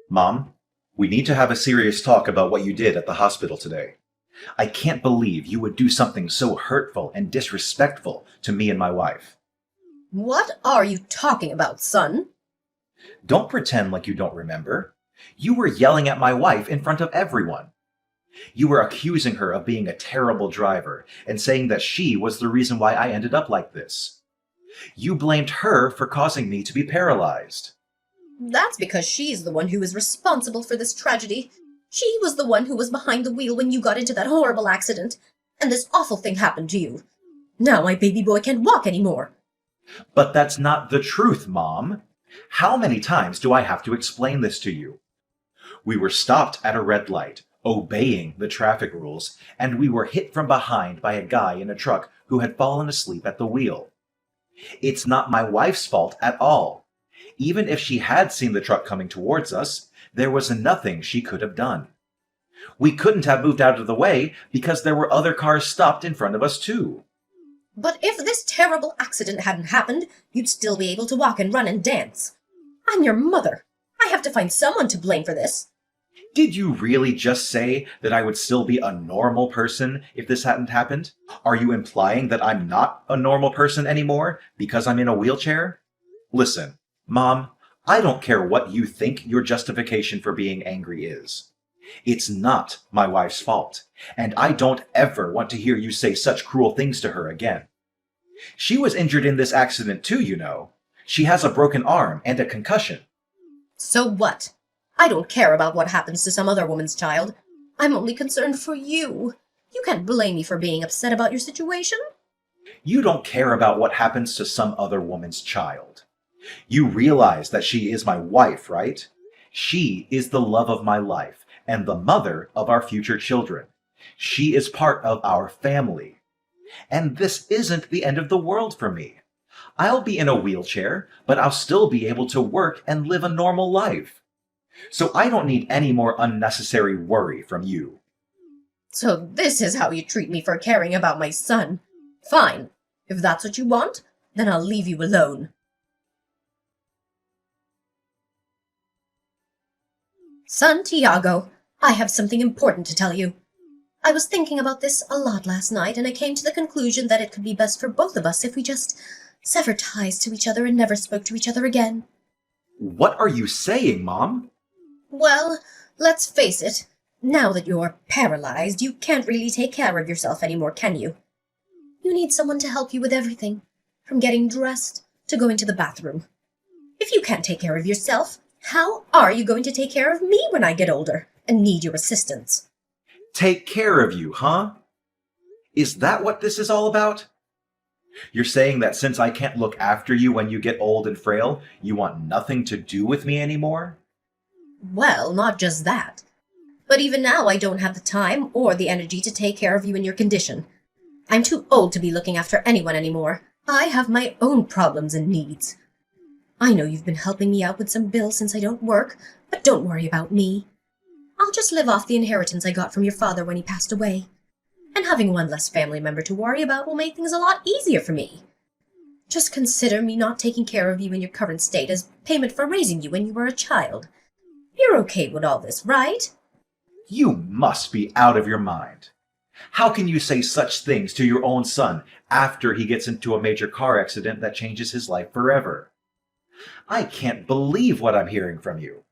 Mom, we need to have a serious talk about what you did at the hospital today. I can't believe you would do something so hurtful and disrespectful to me and my wife. What are you talking about, son? Don't pretend like you don't remember. You were yelling at my wife in front of everyone. You were accusing her of being a terrible driver and saying that she was the reason why I ended up like this. You blamed her for causing me to be paralyzed. That's because she's the one who is responsible for this tragedy. She was the one who was behind the wheel when you got into that horrible accident, and this awful thing happened to you. Now my baby boy can't walk anymore. But that's not the truth, Mom. How many times do I have to explain this to you? We were stopped at a red light, obeying the traffic rules, and we were hit from behind by a guy in a truck who had fallen asleep at the wheel. It's not my wife's fault at all. Even if she had seen the truck coming towards us, there was nothing she could have done. We couldn't have moved out of the way because there were other cars stopped in front of us too. But if this terrible accident hadn't happened, you'd still be able to walk and run and dance. I'm your mother. I have to find someone to blame for this. Did you really just say that I would still be a normal person if this hadn't happened? Are you implying that I'm not a normal person anymore because I'm in a wheelchair? Listen, Mom, I don't care what you think your justification for being angry is. It's not my wife's fault, and I don't ever want to hear you say such cruel things to her again. She was injured in this accident too, you know. She has a broken arm and a concussion. So what? I don't care about what happens to some other woman's child. I'm only concerned for you. You can't blame me for being upset about your situation. You don't care about what happens to some other woman's child. You realize that she is my wife, right? She is the love of my life and the mother of our future children. She is part of our family. And this isn't the end of the world for me. I'll be in a wheelchair, but I'll still be able to work and live a normal life. So I don't need any more unnecessary worry from you. So this is how you treat me for caring about my son. Fine. If that's what you want, then I'll leave you alone. Santiago, I have something important to tell you. I was thinking about this a lot last night, and I came to the conclusion that it could be best for both of us if we just severed ties to each other and never spoke to each other again. What are you saying, Mom? Well, let's face it. Now that you're paralyzed, you can't really take care of yourself anymore, can you? You need someone to help you with everything, from getting dressed to going to the bathroom. If you can't take care of yourself, how are you going to take care of me when I get older and need your assistance? Take care of you, huh? Is that what this is all about? You're saying that since I can't look after you when you get old and frail, you want nothing to do with me anymore? Well, not just that. But even now I don't have the time or the energy to take care of you in your condition. I'm too old to be looking after anyone anymore. I have my own problems and needs. I know you've been helping me out with some bills since I don't work, but don't worry about me. I'll just live off the inheritance I got from your father when he passed away. And having one less family member to worry about will make things a lot easier for me. Just consider me not taking care of you in your current state as payment for raising you when you were a child. You're okay with all this, right? You must be out of your mind. How can you say such things to your own son after he gets into a major car accident that changes his life forever? I can't believe what I'm hearing from you.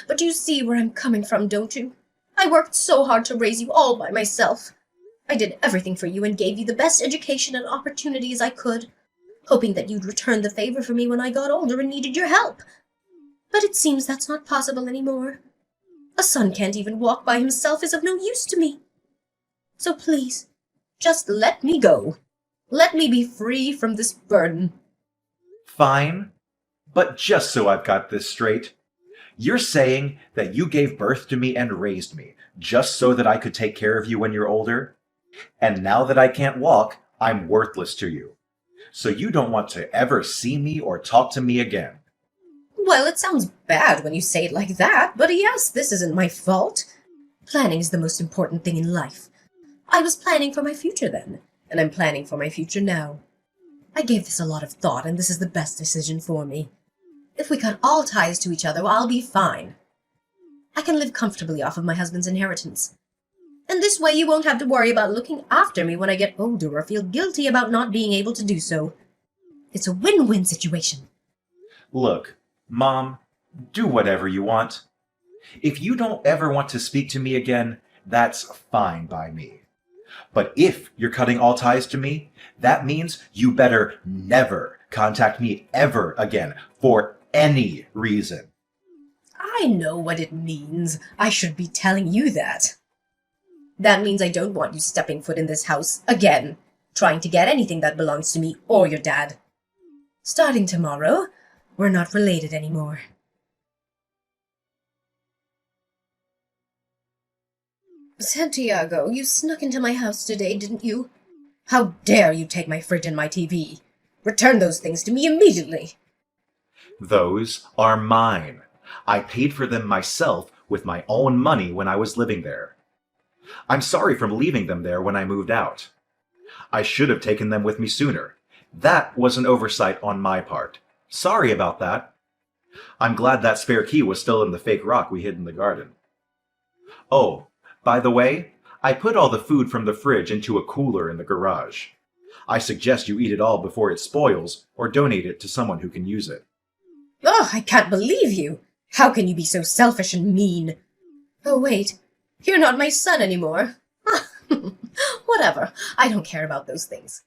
But you see where I'm coming from, don't you? I worked so hard to raise you all by myself. I did everything for you and gave you the best education and opportunities I could, hoping that you'd return the favor for me when I got older and needed your help. But it seems that's not possible anymore. A son can't even walk by himself is of no use to me. So please, just let me go. Let me be free from this burden. Fine, but just so I've got this straight, you're saying that you gave birth to me and raised me just so that I could take care of you when you're older? And now that I can't walk, I'm worthless to you. So you don't want to ever see me or talk to me again. Well, it sounds bad when you say it like that, but yes, this isn't my fault. Planning is the most important thing in life. I was planning for my future then, and I'm planning for my future now. I gave this a lot of thought, and this is the best decision for me. If we cut all ties to each other, I'll be fine. I can live comfortably off of my husband's inheritance. And this way you won't have to worry about looking after me when I get older or feel guilty about not being able to do so. It's a win-win situation. Look, Mom, do whatever you want. If you don't ever want to speak to me again, that's fine by me. But if you're cutting all ties to me, that means you better never contact me ever again for any reason. I know what it means. I should be telling you that. That means I don't want you stepping foot in this house again, trying to get anything that belongs to me or your dad. Starting tomorrow, we're not related anymore. Santiago, you snuck into my house today, didn't you? How dare you take my fridge and my TV? Return those things to me immediately. Those are mine. I paid for them myself with my own money when I was living there. I'm sorry for leaving them there when I moved out. I should have taken them with me sooner. That was an oversight on my part. Sorry about that. I'm glad that spare key was still in the fake rock we hid in the garden. Oh, by the way, I put all the food from the fridge into a cooler in the garage. I suggest you eat it all before it spoils or donate it to someone who can use it. Oh, I can't believe you! How can you be so selfish and mean? Oh, wait. You're not my son anymore. Whatever. I don't care about those things.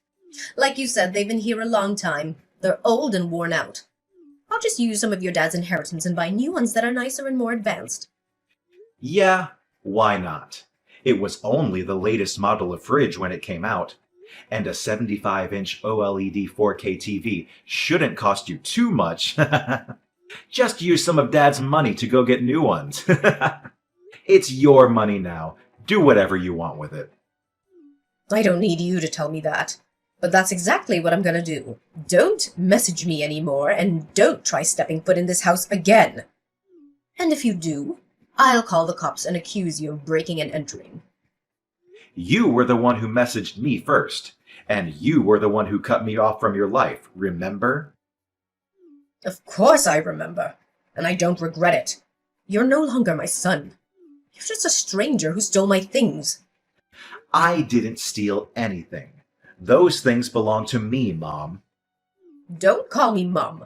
Like you said, they've been here a long time. They're old and worn out. I'll just use some of your dad's inheritance and buy new ones that are nicer and more advanced. Yeah, why not? It was only the latest model of fridge when it came out. And a 75-inch OLED 4K TV shouldn't cost you too much. Just use some of Dad's money to go get new ones. It's your money now. Do whatever you want with it. I don't need you to tell me that. But that's exactly what I'm gonna do. Don't message me anymore, and don't try stepping foot in this house again. And if you do, I'll call the cops and accuse you of breaking and entering. You were the one who messaged me first, and you were the one who cut me off from your life, remember? Of course I remember, and I don't regret it. You're no longer my son. You're just a stranger who stole my things. I didn't steal anything. Those things belong to me, Mom. Don't call me Mum.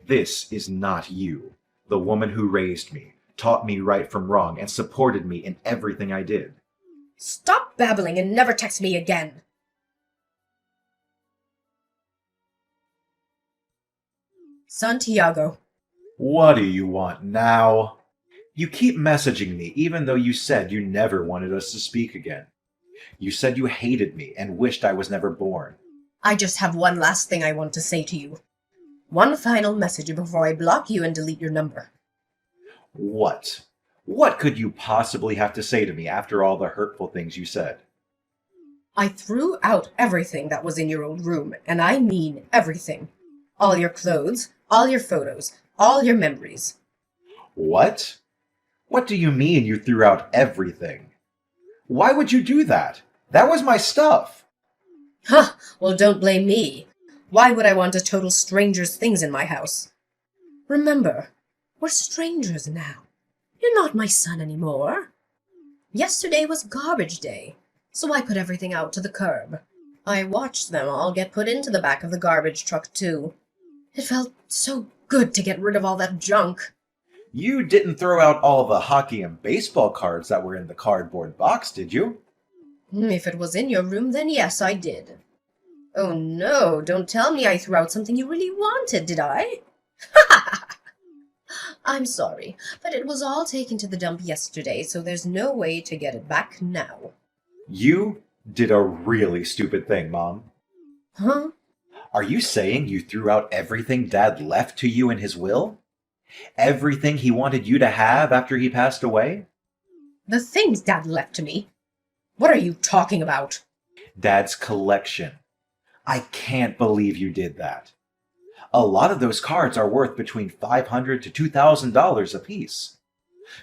This is not you, the woman who raised me, taught me right from wrong, and supported me in everything I did. Stop babbling and never text me again. Santiago. What do you want now? You keep messaging me even though you said you never wanted us to speak again. You said you hated me and wished I was never born. I just have one last thing I want to say to you. One final message before I block you and delete your number. What? What could you possibly have to say to me after all the hurtful things you said? I threw out everything that was in your old room, and I mean everything. All your clothes, all your photos, all your memories. What? What do you mean you threw out everything? Why would you do that? That was my stuff. Huh, well, don't blame me. Why would I want a total stranger's things in my house? Remember, we're strangers now. You're not my son anymore. Yesterday was garbage day, so I put everything out to the curb. I watched them all get put into the back of the garbage truck, too. It felt so good to get rid of all that junk. You didn't throw out all the hockey and baseball cards that were in the cardboard box, did you? If it was in your room, then yes, I did. Oh no, don't tell me I threw out something you really wanted, did I? I'm sorry, but it was all taken to the dump yesterday, so there's no way to get it back now. You did a really stupid thing, Mom. Huh? Are you saying you threw out everything Dad left to you in his will? Everything he wanted you to have after he passed away? The things Dad left to me? What are you talking about? Dad's collection. I can't believe you did that. A lot of those cards are worth between $500 to $2,000 apiece.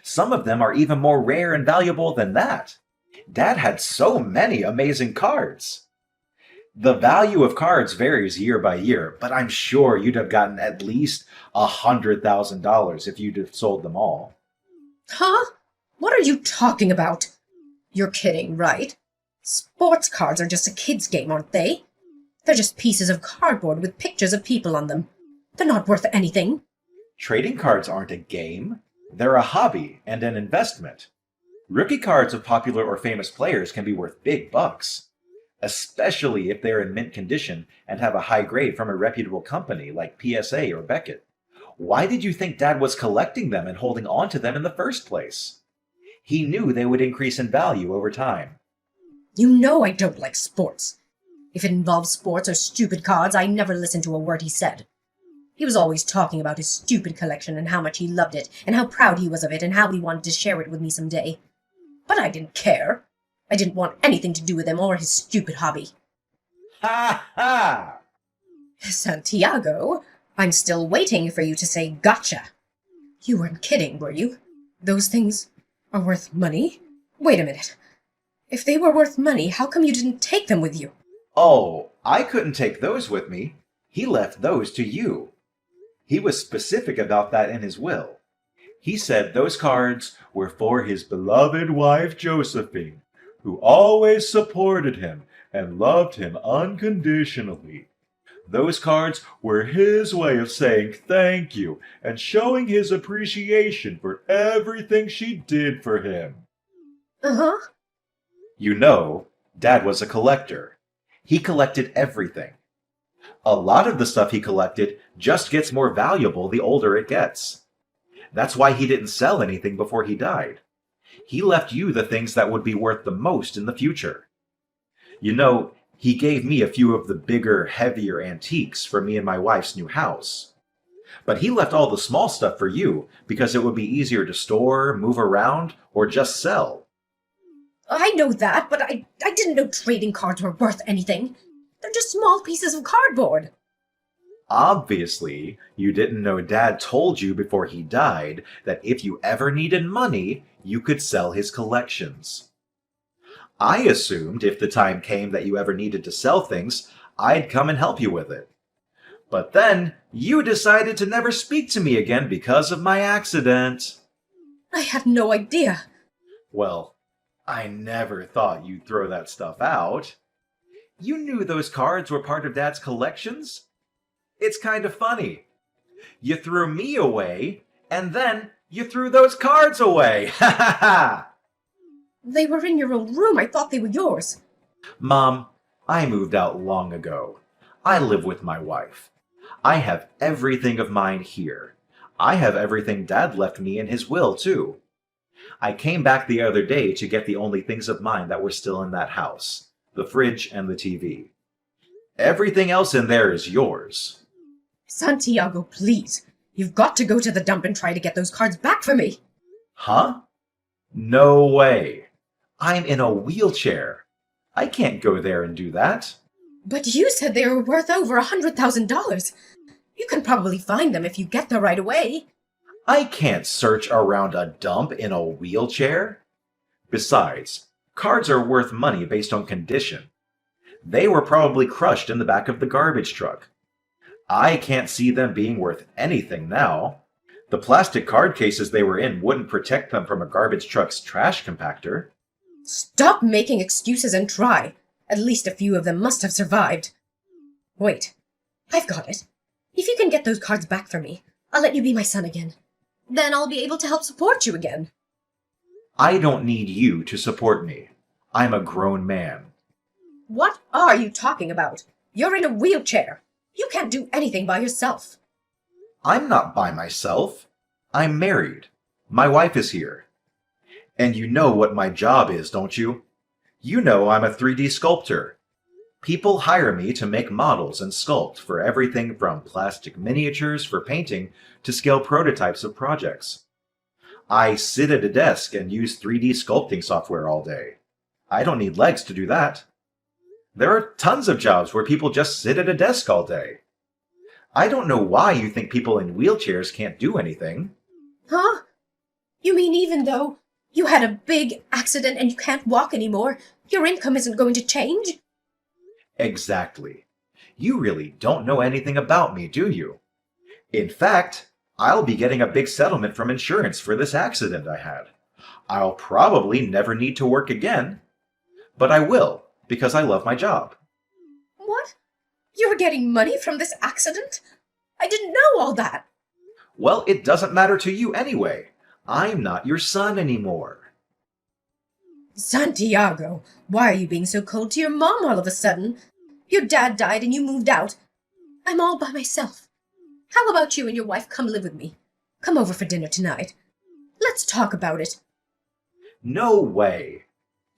Some of them are even more rare and valuable than that. Dad had so many amazing cards. The value of cards varies year by year, but I'm sure you'd have gotten at least $100,000 if you'd have sold them all. Huh? What are you talking about? You're kidding, right? Sports cards are just a kid's game, aren't they? They're just pieces of cardboard with pictures of people on them. They're not worth anything. Trading cards aren't a game. They're a hobby and an investment. Rookie cards of popular or famous players can be worth big bucks, especially if they're in mint condition and have a high grade from a reputable company like PSA or Beckett. Why did you think Dad was collecting them and holding on to them in the first place? He knew they would increase in value over time. You know I don't like sports. If it involves sports or stupid cards, I never listened to a word he said. He was always talking about his stupid collection and how much he loved it, and how proud he was of it, and how he wanted to share it with me someday. But I didn't care. I didn't want anything to do with him or his stupid hobby. Ha ha! Santiago, I'm still waiting for you to say gotcha. You weren't kidding, were you? Those things are worth money? Wait a minute. If they were worth money, how come you didn't take them with you? Oh, I couldn't take those with me. He left those to you. He was specific about that in his will. He said those cards were for his beloved wife Josephine, who always supported him and loved him unconditionally. Those cards were his way of saying thank you and showing his appreciation for everything she did for him. Uh-huh. You know, Dad was a collector. He collected everything. A lot of the stuff he collected just gets more valuable the older it gets. That's why he didn't sell anything before he died. He left you the things that would be worth the most in the future. You know, he gave me a few of the bigger, heavier antiques for me and my wife's new house. But he left all the small stuff for you because it would be easier to store, move around, or just sell. I know that, but I didn't know trading cards were worth anything. They're just small pieces of cardboard. Obviously, you didn't know Dad told you before he died that if you ever needed money, you could sell his collections. I assumed if the time came that you ever needed to sell things, I'd come and help you with it. But then, you decided to never speak to me again because of my accident. I had no idea. Well, I never thought you'd throw that stuff out. You knew those cards were part of Dad's collections? It's kind of funny. You threw me away, and then you threw those cards away. Ha ha ha! They were in your own room. I thought they were yours. Mom, I moved out long ago. I live with my wife. I have everything of mine here. I have everything Dad left me in his will, too. I came back the other day to get the only things of mine that were still in that house. The fridge and the TV. Everything else in there is yours. Santiago, please. You've got to go to the dump and try to get those cards back for me. Huh? No way. I'm in a wheelchair. I can't go there and do that. But you said they were worth over $100,000. You can probably find them if you get there right away. I can't search around a dump in a wheelchair. Besides, cards are worth money based on condition. They were probably crushed in the back of the garbage truck. I can't see them being worth anything now. The plastic card cases they were in wouldn't protect them from a garbage truck's trash compactor. Stop making excuses and try. At least a few of them must have survived. Wait, I've got it. If you can get those cards back for me, I'll let you be my son again. Then I'll be able to help support you again. I don't need you to support me. I'm a grown man. What are you talking about? You're in a wheelchair. You can't do anything by yourself. I'm not by myself. I'm married. My wife is here. And you know what my job is, don't you? You know I'm a 3D sculptor. People hire me to make models and sculpt for everything from plastic miniatures for painting to scale prototypes of projects. I sit at a desk and use 3D sculpting software all day. I don't need legs to do that. There are tons of jobs where people just sit at a desk all day. I don't know why you think people in wheelchairs can't do anything. Huh? You mean even though you had a big accident and you can't walk anymore, your income isn't going to change? Exactly. You really don't know anything about me, do you? In fact, I'll be getting a big settlement from insurance for this accident I had. I'll probably never need to work again, but I will because I love my job. What? You're getting money from this accident? I didn't know all that. Well, it doesn't matter to you anyway. I'm not your son anymore. Santiago, why are you being so cold to your mom all of a sudden? Your dad died and you moved out. I'm all by myself. How about you and your wife come live with me? Come over for dinner tonight. Let's talk about it. No way.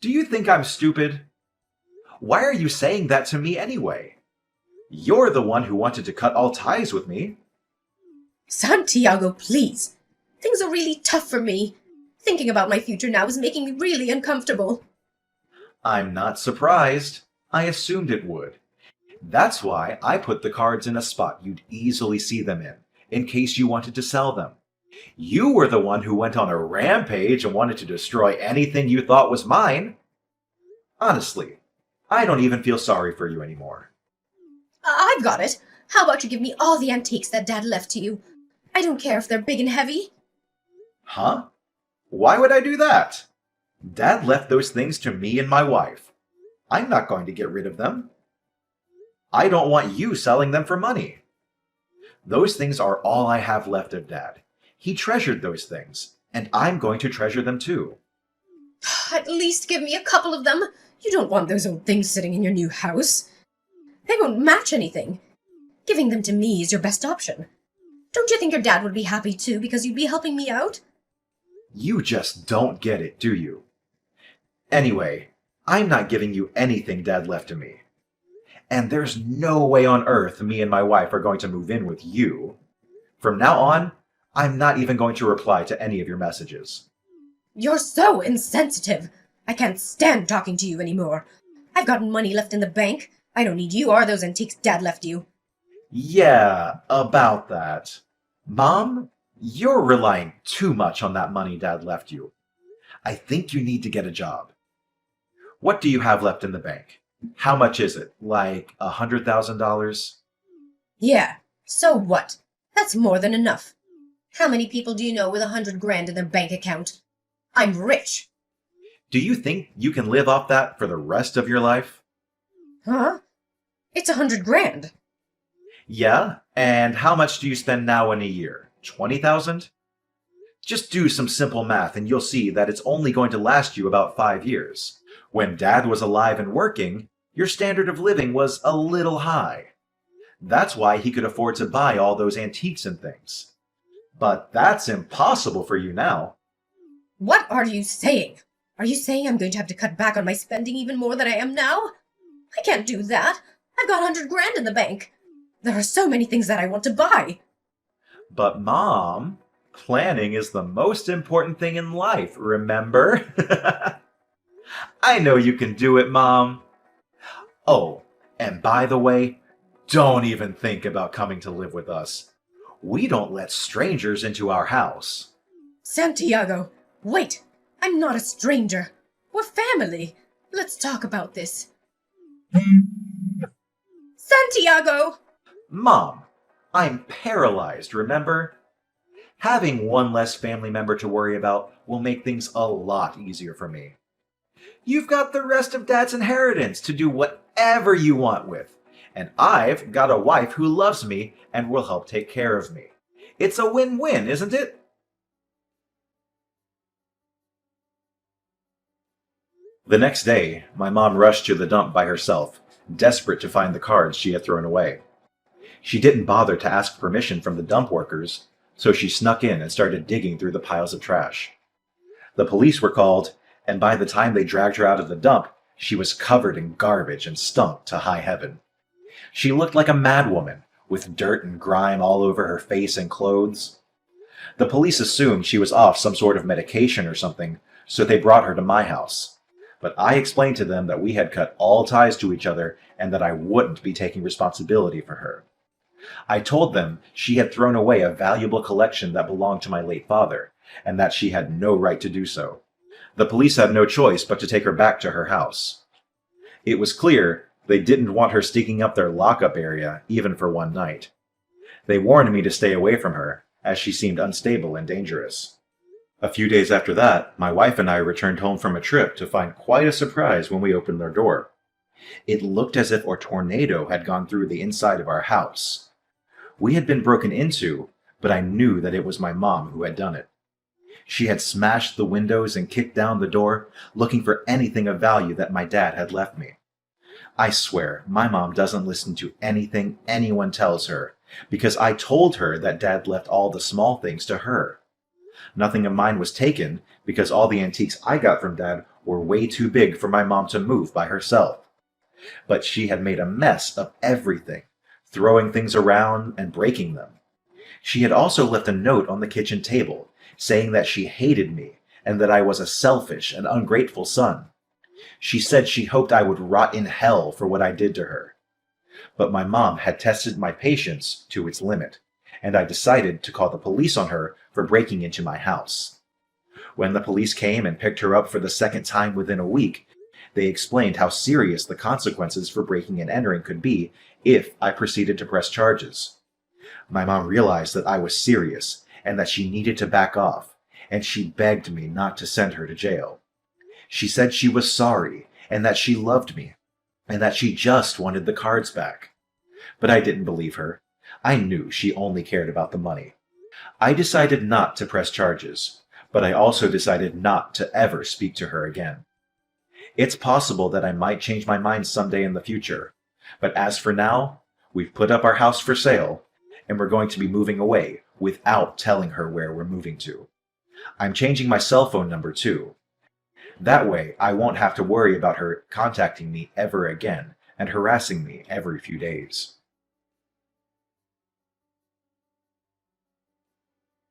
Do you think I'm stupid? Why are you saying that to me anyway? You're the one who wanted to cut all ties with me. Santiago, please. Things are really tough for me. Thinking about my future now is making me really uncomfortable. I'm not surprised. I assumed it would. That's why I put the cards in a spot you'd easily see them in case you wanted to sell them. You were the one who went on a rampage and wanted to destroy anything you thought was mine. Honestly, I don't even feel sorry for you anymore. I've got it. How about you give me all the antiques that Dad left to you? I don't care if they're big and heavy. Huh? Why would I do that? Dad left those things to me and my wife. I'm not going to get rid of them. I don't want you selling them for money. Those things are all I have left of Dad. He treasured those things, and I'm going to treasure them too. At least give me a couple of them. You don't want those old things sitting in your new house. They won't match anything. Giving them to me is your best option. Don't you think your dad would be happy too because you'd be helping me out? You just don't get it, do you? Anyway, I'm not giving you anything Dad left to me. And there's no way on earth me and my wife are going to move in with you. From now on, I'm not even going to reply to any of your messages. You're so insensitive. I can't stand talking to you anymore. I've got money left in the bank. I don't need you or those antiques Dad left you. Yeah, about that. Mom, you're relying too much on that money Dad left you. I think you need to get a job. What do you have left in the bank? How much is it? Like $100,000? Yeah, so what? That's more than enough. How many people do you know with 100 grand in their bank account? I'm rich. Do you think you can live off that for the rest of your life? Huh? It's 100 grand. Yeah, and how much do you spend now in a year? 20,000? Just do some simple math and you'll see that it's only going to last you about 5 years. When Dad was alive and working, your standard of living was a little high. That's why he could afford to buy all those antiques and things. But that's impossible for you now. What are you saying? Are you saying I'm going to have to cut back on my spending even more than I am now? I can't do that. I've got 100 grand in the bank. There are so many things that I want to buy. But Mom, planning is the most important thing in life, remember? I know you can do it, Mom. Oh, and by the way, don't even think about coming to live with us. We don't let strangers into our house. Santiago, wait. I'm not a stranger. We're family. Let's talk about this. Santiago! Mom, I'm paralyzed, remember? Having one less family member to worry about will make things a lot easier for me. You've got the rest of Dad's inheritance to do whatever you want with, and I've got a wife who loves me and will help take care of me. It's a win-win, isn't it? The next day, my mom rushed to the dump by herself, desperate to find the cards she had thrown away. She didn't bother to ask permission from the dump workers, so she snuck in and started digging through the piles of trash. The police were called, and by the time they dragged her out of the dump, she was covered in garbage and stunk to high heaven. She looked like a madwoman, with dirt and grime all over her face and clothes. The police assumed she was off some sort of medication or something, so they brought her to my house. But I explained to them that we had cut all ties to each other and that I wouldn't be taking responsibility for her. I told them she had thrown away a valuable collection that belonged to my late father, and that she had no right to do so. The police had no choice but to take her back to her house. It was clear They didn't want her sneaking up their lockup area, even for one night. They warned me to stay away from her, as she seemed unstable and dangerous. A few days after that, my wife and I returned home from a trip to find quite a surprise when we opened their door. It looked as if a tornado had gone through the inside of our house. We had been broken into, but I knew that it was my mom who had done it. She had smashed the windows and kicked down the door, looking for anything of value that my dad had left me. I swear, my mom doesn't listen to anything anyone tells her, because I told her that Dad left all the small things to her. Nothing of mine was taken, because all the antiques I got from Dad were way too big for my mom to move by herself. But she had made a mess of everything, throwing things around and breaking them. She had also left a note on the kitchen table, saying that she hated me and that I was a selfish and ungrateful son. She said she hoped I would rot in hell for what I did to her. But my mom had tested my patience to its limit, and I decided to call the police on her for breaking into my house. When the police came and picked her up for the second time within a week, they explained how serious the consequences for breaking and entering could be if I proceeded to press charges. My mom realized that I was serious and that she needed to back off, and she begged me not to send her to jail. She said she was sorry and that she loved me, and that she just wanted the cards back. But I didn't believe her. I knew she only cared about the money. I decided not to press charges, but I also decided not to ever speak to her again. It's possible that I might change my mind someday in the future, but as for now, we've put up our house for sale, and we're going to be moving away without telling her where we're moving to. I'm changing my cell phone number too. That way, I won't have to worry about her contacting me ever again and harassing me every few days.